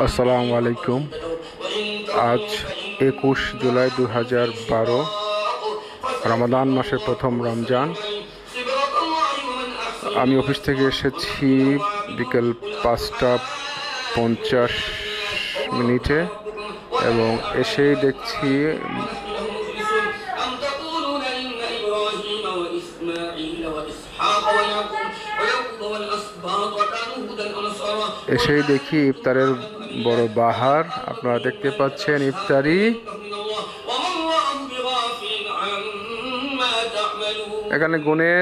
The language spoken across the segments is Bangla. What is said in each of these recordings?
আসসালামু আলাইকুম। আজ 21 জুলাই 2012, রমাদান মাসের প্রথম রমজান। আমি অফিস থেকে এসেছি বিকেল 5টা 50 এবং এসেই দেখছি ইফতারের বড় বাহার। আপনারা দেখতে পাচ্ছেন ইফতারি। এখানে গুনে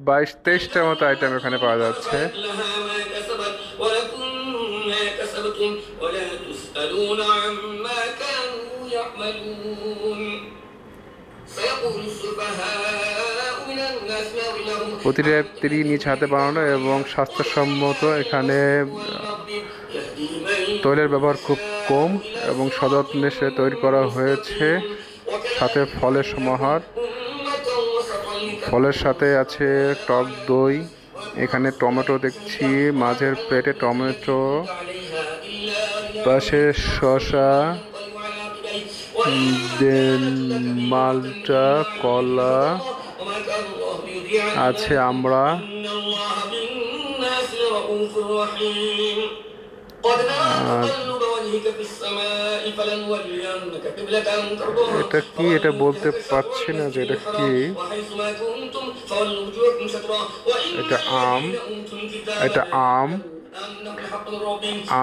22-23টার মতো আইটেম এখানে পাওয়া যাচ্ছে। প্রতিটা ইফতারি নিজ হাতে বানানো এবং স্বাস্থ্যসম্মত। এখানে তৈলের ব্যবহার খুব কম এবং সযত্নে সে তৈরি করা হয়েছে। সাথে ফলের সমাহার, ফলের সাথে আছে টক দই। এখানে টমেটো দেখছি, মাঝের প্লেটে টমেটো, পাশে শসা, মালটা, কলা আছে, আমরা এটা কি, এটা বলতে পারছি না যে এটা কি। এটা আম, এটা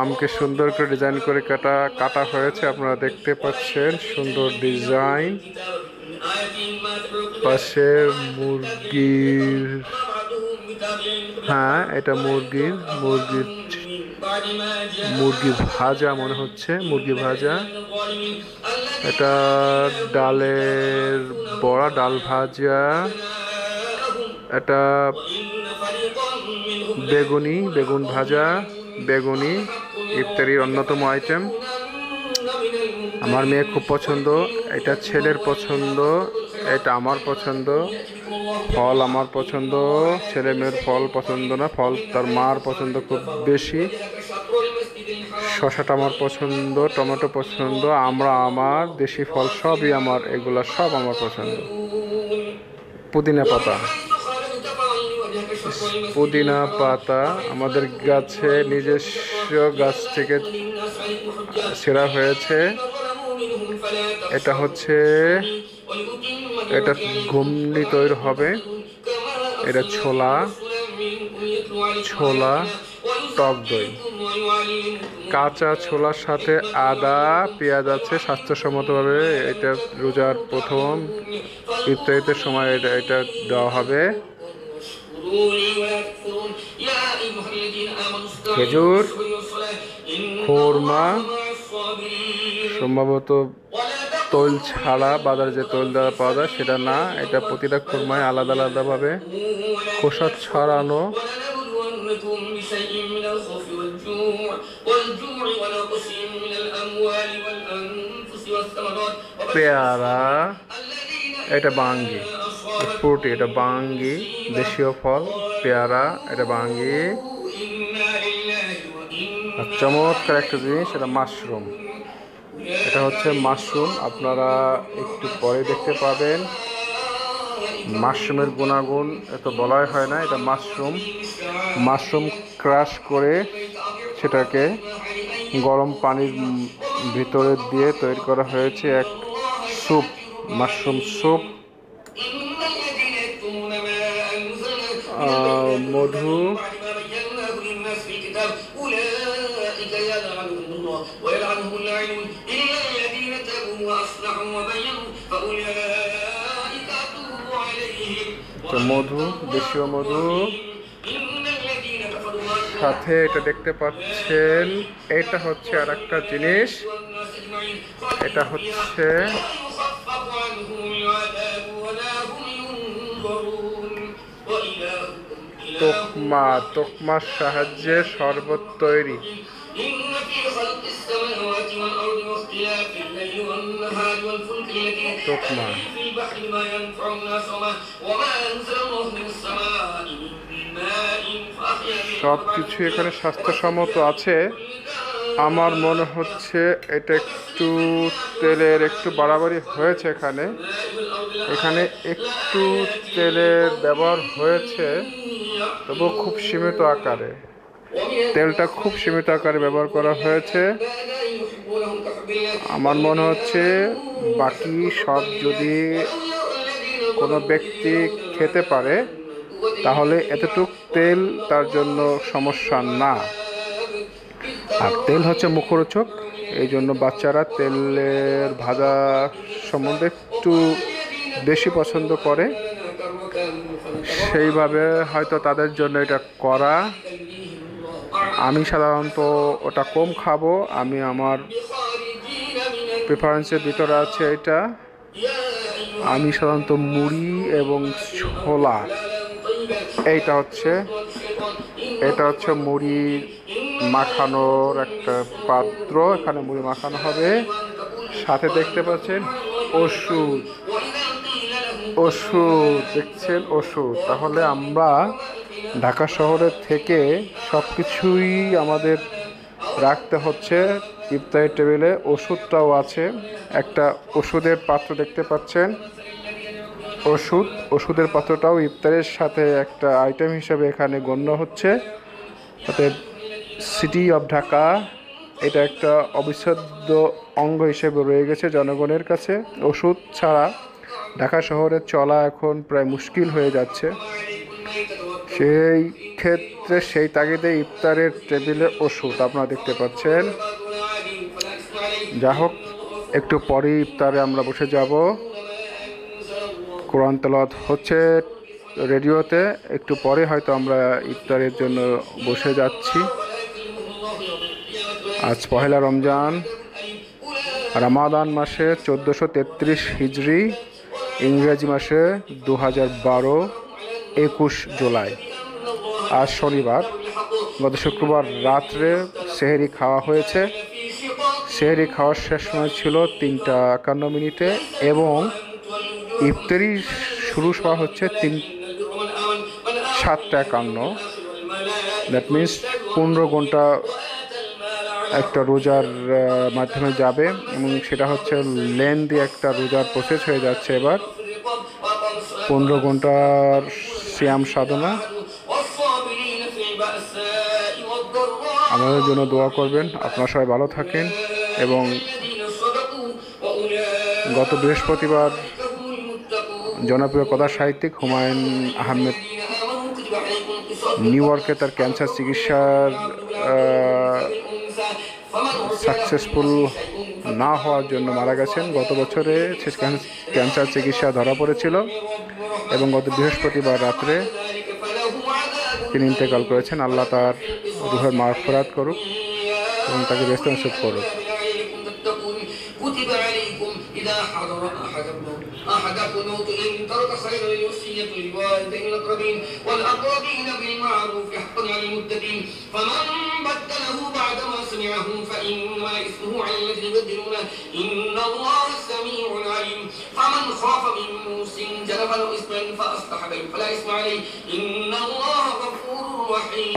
আমকে সুন্দর করে ডিজাইন করে কাটা হয়েছে। আপনারা দেখতে পাচ্ছেন সুন্দর ডিজাইন। পাশে মুরগির, হ্যাঁ এটা মুরগি ভাজা মনে হচ্ছে, মুরগি ভাজা। এটা ডালের বড়া, ডাল ভাজা। এটা বেগুন ভাজা, বেগুনি ইফতারির অন্যতম আইটেম। আমার মেয়ে খুব পছন্দ, এটা ছেলের পছন্দ, এটা আমার পছন্দ। ফল আমার পছন্দ, ছেলে মেয়ের ফল পছন্দ না, ফল তার মার পছন্দ খুব বেশি। শসাটা আমার পছন্দ, টমেটো পছন্দ, আমার দেশি ফল সবই আমার, এগুলা সব আমার পছন্দ। পুদিনা পাতা আমাদের গাছে, নিজস্ব গাছ থেকে ছেঁড়া হয়েছে। এটা হচ্ছে, এটা ঘুমনি তৈরি হবে। এটা ছোলা টক দই, কাঁচা ছোলার সাথে আদা পেঁয়াজ আছে স্বাস্থ্যসম্মতভাবে। এটা রোজার প্রথম ইফতারিতে সময় এটা দেওয়া হবে। খেজুর, খোরমা, সম্ভবত তৈল ছাড়া, বাজারে যে তৈল দেওয়া পাওয়া যায় সেটা না, এটা প্রতিটা খোরমায় আলাদা আলাদাভাবে খোসা ছাড়ানো। পেয়ারা, এটা বাঙ্গি ফ্রুট, এটা বাঙ্গি দেশীয় ফল। পেয়ারা, এটা বাঙ্গি। চমৎকার একটা জিনিস, এটা মাশরুম। এটা হচ্ছে মাশরুম, আপনারা একটু পরে দেখতে পাবেন। মাশরুমের গুণাগুণ এত বলাই হয় না। এটা মাশরুম ক্রাশ করে সেটাকে গরম পানির ভিতরে দিয়ে তৈরি করা হয়েছে এক স্যুপ, মাশরুম স্যুপ। মধু, মধু, দেশীয় মধু। সাথে এটা দেখতে পাচ্ছেন, এটা হচ্ছে আর একটা জিনিস, এটা হচ্ছে তোকমার সাহায্যে শরবত তৈরি। তোকমা সব কিছু এখানে স্বাস্থ্যসম্মত আছে। আমার মনে হচ্ছে এটা একটু তেলের একটু বাড়াবাড়ি হয়েছে এখানে একটু তেলের ব্যবহার হয়েছে, তবুও খুব সীমিত আকারে। তেলটা খুব সীমিত আকারে ব্যবহার করা হয়েছে। আমার মনে হচ্ছে বাকি সব যদি কোনো ব্যক্তি খেতে পারে তাহলে এতটুক তেল তার জন্য সমস্যা না। আর তেল হচ্ছে মুখরোচক, এই জন্য বাচ্চারা তেলের ভাজা সম্বন্ধে একটু বেশি পছন্দ করে, সেইভাবে হয়তো তাদের জন্য এটা করা। আমি সাধারণত ওটা কম খাবো, আমি আমার প্রেফারেন্সের ভিতরে আছে এটা। আমি সাধারণত মুড়ি এবং ছোলা, এটা হচ্ছে মুড়ি মাখানোর একটা পাত্র, এখানে মুড়ি মাখানো হবে। সাথে দেখতে পাচ্ছেন ওষুধ দেখছেন ওষুধ। তাহলে আমরা ঢাকা শহরের থেকে সব কিছুই আমাদের রাখতে হচ্ছে। ইফতারের টেবিলে ওষুধটাও আছে, একটা ওষুধের পাত্র দেখতে পাচ্ছেন। ওষুধের পাত্রটাও ইফতারের সাথে একটা আইটেম হিসেবে এখানে গণ্য হচ্ছে। অতএব সিটি অফ ঢাকা এটা একটা অবিচ্ছেদ্য অঙ্গ হিসেবে রয়ে গেছে জনগণের কাছে। ওষুধ ছাড়া ঢাকা শহরে চলা এখন প্রায় মুশকিল হয়ে যাচ্ছে। সেই ক্ষেত্রে সেই তাগিদে ইফতারের টেবিলে ওষুধ আপনারা দেখতে পাচ্ছেন। যা হোক, একটু পরে ইফতারে আমরা বসে যাব। কোরআন তেলাওয়াত হচ্ছে রেডিওতে, একটু পরে হয়তো আমরা ইফতারের জন্য বসে যাচ্ছি। আজ পহেলা রমজান, রামাদান মাসে 1433 হিজরি, ইংরেজি মাসে 2012 21 জুলাই। আজ শনিবার। গত শুক্রবার রাত্রে সেহরি খাওয়া হয়েছে। সেহরি খাওয়ার শেষ সময় ছিল 3:51 এবং ইফতারি শুরু হওয়া হচ্ছে 7:51। দ্যাট মিনস 15 ঘন্টা একটা রোজার মাধ্যমে যাবে, এবং সেটা হচ্ছে লেন্দি একটা রোজার প্রসেস হয়ে যাচ্ছে। এবার 15 ঘন্টার সিয়াম সাধনা। আমাদের জন্য দোয়া করবেন, আপনারা সবাই ভালো থাকেন। এবং গত বৃহস্পতিবার জনপ্রিয় কথা সাহিত্যিক হুমায়ুন আহমেদ নিউ ইয়র্কে তার ক্যান্সার চিকিৎসার সাকসেসফুল না হওয়ার জন্য মারা গেছেন। গত বছরে ক্যান্সার চিকিৎসা ধরা পড়েছিল এবং গত বৃহস্পতিবার রাত্রে তিনি ইন্তেকাল করেছেন। আল্লাহ তার রুহের মাগফিরাত করুক এবং তাকে বেহেশত নসিব করুক। كتب عليكم إذا حضر أحدكم الموت إن ترك خيرا الوصية للوالدين الأقربين والأقربين بالمعروف حقا على المتقين فمن بدله بعدما سمعه فإنما إثمه على الذين يبدلونه إن الله سميع عليم فمن خاف من موص جنفا أو إثما فأصلح بينهم فلا إثم عليه إن الله غفور رحيم.